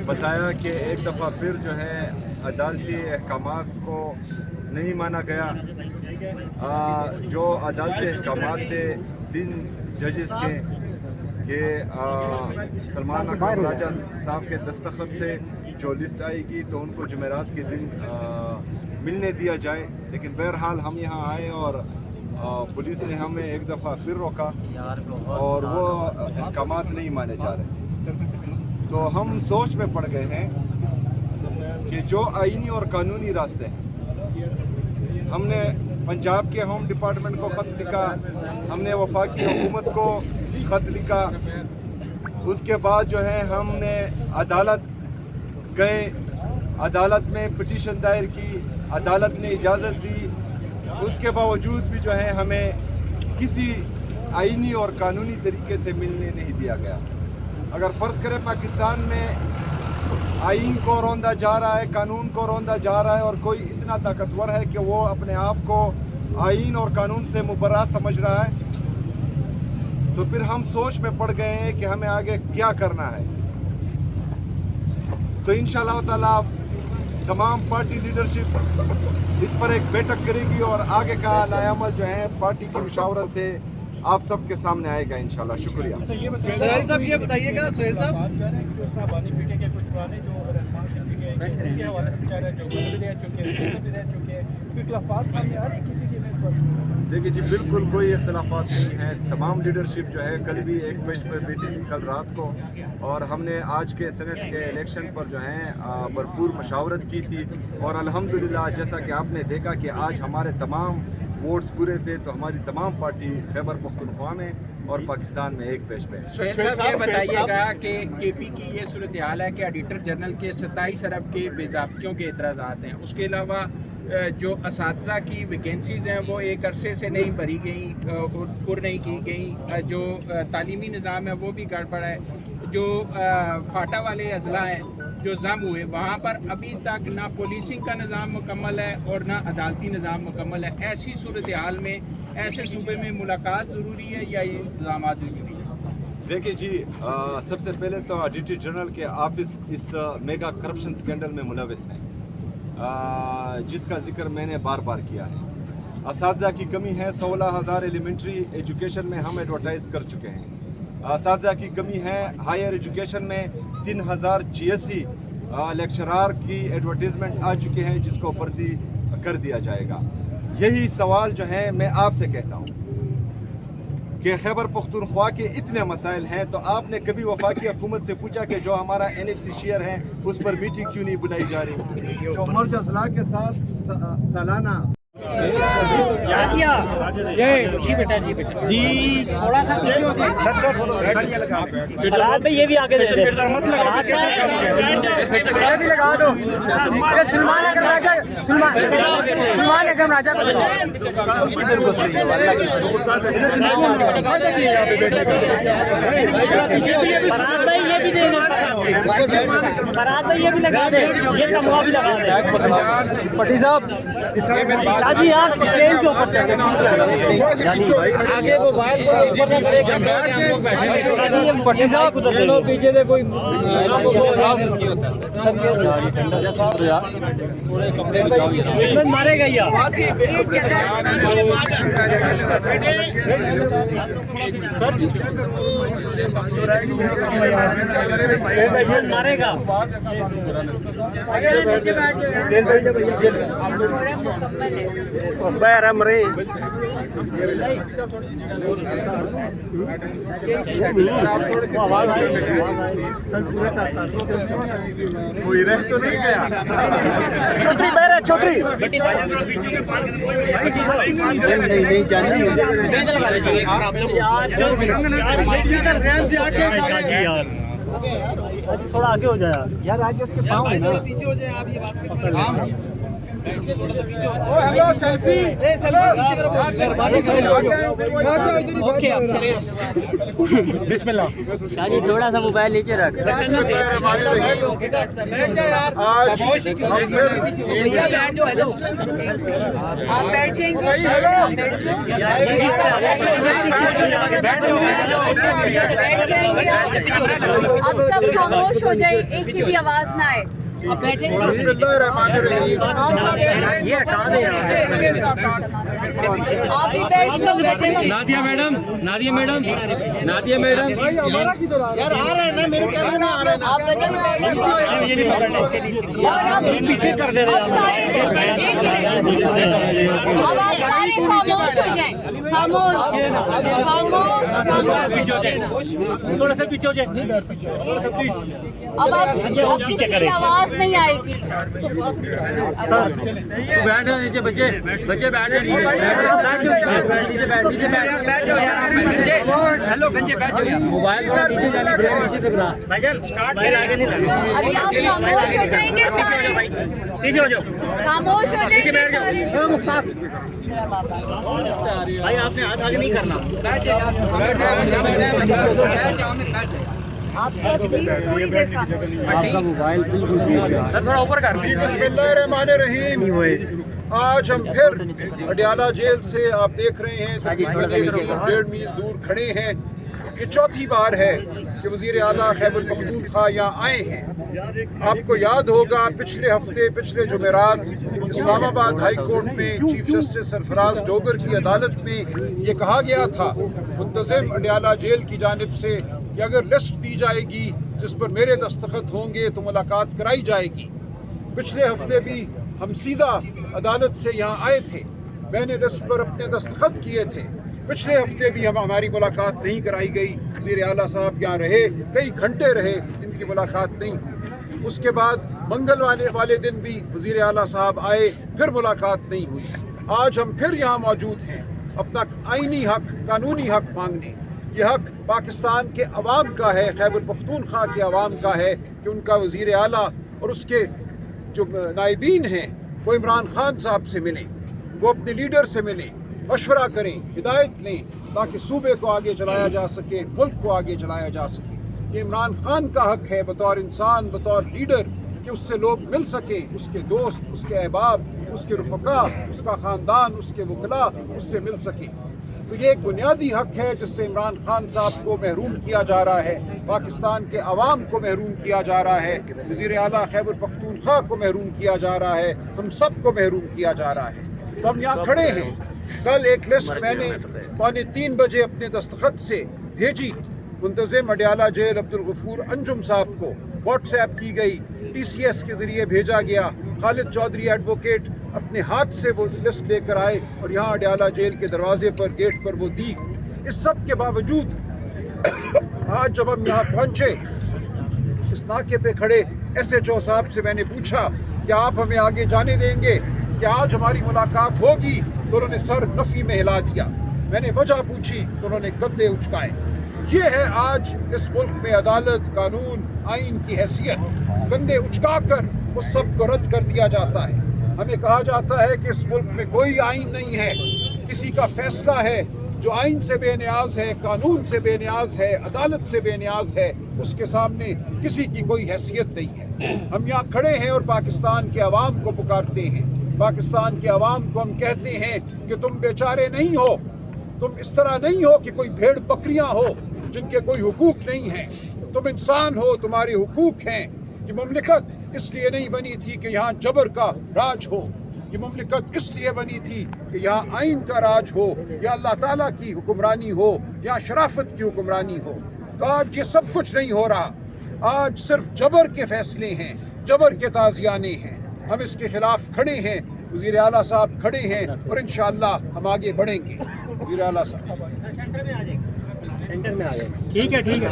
بتایا کہ ایک دفعہ پھر جو ہے عدالتی احکامات کو نہیں مانا گیا. جو عدالتی احکامات تھے 3 ججز کے کہ سلمان اکرم راجہ صاحب کے دستخط سے جو لسٹ آئے گی تو ان کو جمعرات کے دن ملنے دیا جائے. لیکن بہرحال ہم یہاں آئے اور پولیس نے ہمیں ایک دفعہ پھر روکا اور وہ احکامات نہیں مانے جا رہے. تو ہم سوچ میں پڑ گئے ہیں کہ جو آئینی اور قانونی راستے ہیں. ہم نے پنجاب کے ہوم ڈپارٹمنٹ کو خط لکھا, ہم نے وفاقی حکومت کو خط لکھا, اس کے بعد جو ہے ہم نے عدالت گئے, عدالت میں پٹیشن دائر کی, عدالت نے اجازت دی. اس کے باوجود بھی جو ہے ہمیں کسی آئینی اور قانونی طریقے سے ملنے نہیں دیا گیا. اگر فرض کریں پاکستان میں آئین کو روندا جا رہا ہے, قانون کو روندا جا رہا ہے اور کوئی اتنا طاقتور ہے کہ وہ اپنے آپ کو آئین اور قانون سے مبرا سمجھ رہا ہے, تو پھر ہم سوچ میں پڑ گئے ہیں کہ ہمیں آگے کیا کرنا ہے. تو انشاءاللہ تعالیٰ تمام پارٹی لیڈرشپ اس پر ایک بیٹھک کرے گی اور آگے کا لائحہ عمل جو ہے پارٹی کی مشاورت سے آپ سب کے سامنے آئے گا انشاءاللہ. شکریہ. سہیل صاحب یہ بتائیے گا, سہیل صاحب دیکھیے جی, بالکل کوئی اختلافات نہیں ہیں. تمام لیڈرشپ جو ہے کل بھی ایک پیج پر بیٹھی تھی کل رات کو, اور ہم نے آج کے سینٹ کے الیکشن پر جو ہے بھرپور مشاورت کی تھی. اور الحمدللہ جیسا کہ آپ نے دیکھا کہ آج ہمارے تمام ووٹس پورے تھے, تو ہماری تمام پارٹی خیبر پختونخوا میں اور پاکستان میں ایک پیج پہ. سہیل صاحب یہ بتائیے گا کہ کے پی کی یہ صورتحال ہے کہ ایڈیٹر جنرل کے 27 ارب کے بے ضابطیوں کے اعتراضات ہیں. اس کے علاوہ جو اساتذہ کی ویکینسیز ہیں وہ ایک عرصے سے نہیں بھری گئیں, پر نہیں کی گئیں. جو تعلیمی نظام ہے وہ بھی گڑبڑ ہے. جو فاٹا والے اضلاع ہیں جو ضم ہوئے, وہاں پر ابھی تک نہ پولیسنگ کا نظام مکمل ہے اور نہ عدالتی نظام مکمل ہے. ایسی صورتحال میں ایسے صوبے میں ملاقات ضروری ہے یا یہ انتظامات ضروری ہے؟ دیکھیے جی, سب سے پہلے تو ایڈیٹر جنرل کے آفس اس میگا کرپشن سکینڈل میں ملوث ہیں, جس کا ذکر میں نے بار بار کیا ہے. اساتذہ کی کمی ہے, 16,000 ایلیمنٹری ایجوکیشن میں ہم ایڈورٹائز کر چکے ہیں. اساتذہ کی کمی ہے ہائر ایجوکیشن میں, 3,086 لیکچرار کی ایڈورٹیزمنٹ آ چکے ہیں جس کو بھرتی کر دیا جائے گا. یہی سوال جو ہے میں آپ سے کہتا ہوں کہ خیبر پختونخوا کے اتنے مسائل ہیں, تو آپ نے کبھی وفاقی حکومت سے پوچھا کہ جو ہمارا NFC شیئر ہے اس پر میٹنگ کیوں نہیں بلائی جا رہی؟ جو مرج اضلاع کے ساتھ سالانہ جی بیٹا جی تھوڑا سا فراد بھائی یہ بھی آگے دے دیں, لگا دو. سلمان اکرم راجہ فراد بھائی یہ بھی دے دیں, فراد بھائی یہ بھی لگا دیں, یہ کموا بھی لگا دیں. پٹی صاحب جی آپ چین کے اوپر آگے موبائل پٹی صاحب پیچھے سے کوئی مارے گا مارے گا. بہرم رے کوئی رہ تو نہیں گیا. چوتری بہر چوتری تھوڑا آگے ہو جائے یار, آگے اس کے پاؤں ہے نا. शाह जी थोड़ा सा मोबाइल नीचे रख। आज आप बैठ जाएंगे। अब सब खामोश हो जाए, एक की भी आवाज ना आए। अब बैठे बिस्मिल्लाहिर्रहमानिर्रहीम। आप भी बैठ जाओ, बैठे Nadia madam, Nadia madam, Nadia madam, यार आ रहे हैं ना, मेरे कैमरे में आ रहे हैं ना। आप बच्चे और आप पीछे कर दे अब सारे अब आप सारे खामोश हो जाएं, खामोश खामोश खामोश। थोड़ा सा पीछे हो जाए। अब किसी की आवाज नहीं आएगी। बैठ जाओ नीचे बच्चे, बच्चे बैठ जाओ नीचे, बैठ जाओ यार, हेलो बच्चे बैठ जाओ यार। मोबाइल से नीचे जाने के नीचे दिख रहा भाईजान, स्टार्ट आगे नहीं लगना। अभी आप खामोश हो जाएंगे सारे, नीचे हो जाओ खामोश हो जाएंगे सारे। भाई, आपने हाथ आगे नहीं करना। आप सब प्लीज थोड़ी देर खामोश। थोड़ा ऊपर कर। बिस्मिल्लाहिर्रहमानिर्रहीम। आज हम फिर अडियाला जेल से, आप देख रहे हैं, 1.5 मील दूर खड़े हैं। ये चौथी बार है कि वज़ीर आला खैबर पख्तूनख्वा यहाँ आए हैं। आपको याद होगा पिछले हफ्ते, पिछले जुमेरात, इस्लामाबाद हाई कोर्ट में चीफ जस्टिस सरफराज डोगर की अदालत में ये कहा गया था मुंतज़िम अडियाला जेल की जानिब से कि अगर लिस्ट दी जाएगी जिस पर मेरे दस्तखत होंगे तो मुलाकात कराई जाएगी। पिछले हफ्ते भी हम सीधा अदालत से यहाँ आए थे, मैंने लिस्ट पर अपने दस्तखत किए थे। पिछले हफ्ते भी हमारी मुलाकात नहीं कराई गई। वज़ीर आला साहब यहाँ रहे, कई घंटे रहे, इनकी मुलाकात नहीं हुई। उसके बाद मंगल वाले दिन भी वज़ीर आला साहब आए, फिर मुलाकात नहीं हुई। आज हम फिर यहाँ मौजूद हैं अपना आईनी हक, कानूनी हक मांगने। ये हक पाकिस्तान के अवाम का है, खैबर पख्तूनख्वा के अवाम का है कि उनका वज़ीर आला और उसके जो नायबीन हैं वो इमरान खान साहब से मिलें, वो अपने लीडर से मिलें, मशवरा करें, हिदायत लें, ताकि सूबे को आगे चलाया जा सके, मुल्क को आगे चलाया जा सके। ये इमरान खान का हक है बतौर इंसान, बतौर लीडर, कि उससे लोग मिल सकें, उसके दोस्त, उसके अहबाब, उसके रुफ़का, उसका ख़ानदान, उसके वकला उससे मिल सकें। तो ये एक बुनियादी हक है जिससे इमरान खान साहब को महरूम किया जा रहा है, पाकिस्तान के अवाम को महरूम किया जा रहा है, वज़ीर आला खैबर पख्तूनख्वा को महरूम किया जा रहा है, हम सब को महरूम किया जा रहा है। तो हम यहाँ खड़े हैं। कल एक लिस्ट मैंने 2:45 बजे अपने दस्तखत से भेजी, मुंतज़िम अडियाला जेल अब्दुल गफूर अंजुम साहब को व्हाट्सएप की गई, TCS के ज़रिए भेजा गया। खालिद चौधरी एडवोकेट अपने हाथ से वो लिस्ट लेकर आए और यहाँ अडियाला जेल के दरवाजे पर, गेट पर वो दी। इस सब के बावजूद आज जब हम यहाँ पहुँचे, इस नाके पे खड़े SHO साहब से मैंने पूछा कि आप हमें आगे जाने देंगे, कि आज हमारी मुलाकात होगी, तो उन्होंने सर नफ़ी में हिला दिया। मैंने वजह पूछी तो उन्होंने गद्दे उचकाए। ये है आज इस मुल्क में अदालत, कानून, आइन की हैसियत। गद्दे उचका कर उस सब को रद्द कर दिया जाता है। हमें कहा जाता है कि इस मुल्क में कोई आइन नहीं है, किसी का फैसला है जो आइन से बेनियाज है, कानून से बेनियाज है, अदालत से बेनियाज है, उसके सामने किसी की कोई हैसियत नहीं है। हम यहाँ खड़े हैं और पाकिस्तान के अवाम को पुकारते हैं। पाकिस्तान के अवाम को हम कहते हैं कि तुम बेचारे नहीं हो, तुम इस तरह नहीं हो कि कोई भेड़ बकरियां हो जिनके कोई हुकूक नहीं है, तुम इंसान हो, तुम्हारे हुकूक हैं। ये मुमलिकत इसलिए नहीं बनी थी कि यहाँ जबर का राज हो, ये मुमलिकत इसलिए बनी थी कि यहाँ आइन का राज हो, या अल्लाह ताला की हुक्मरानी हो, या शराफत की हुक्मरानी हो। तो आज ये सब कुछ नहीं हो रहा, आज सिर्फ जबर के फैसले हैं, जबर के ताज़ियाने हैं। हम इसके खिलाफ खड़े हैं, वज़ीर आला साहब खड़े हैं और इंशाअल्लाह हम आगे बढ़ेंगे। वज़ीर आला साहब ठीक है, ठीक है।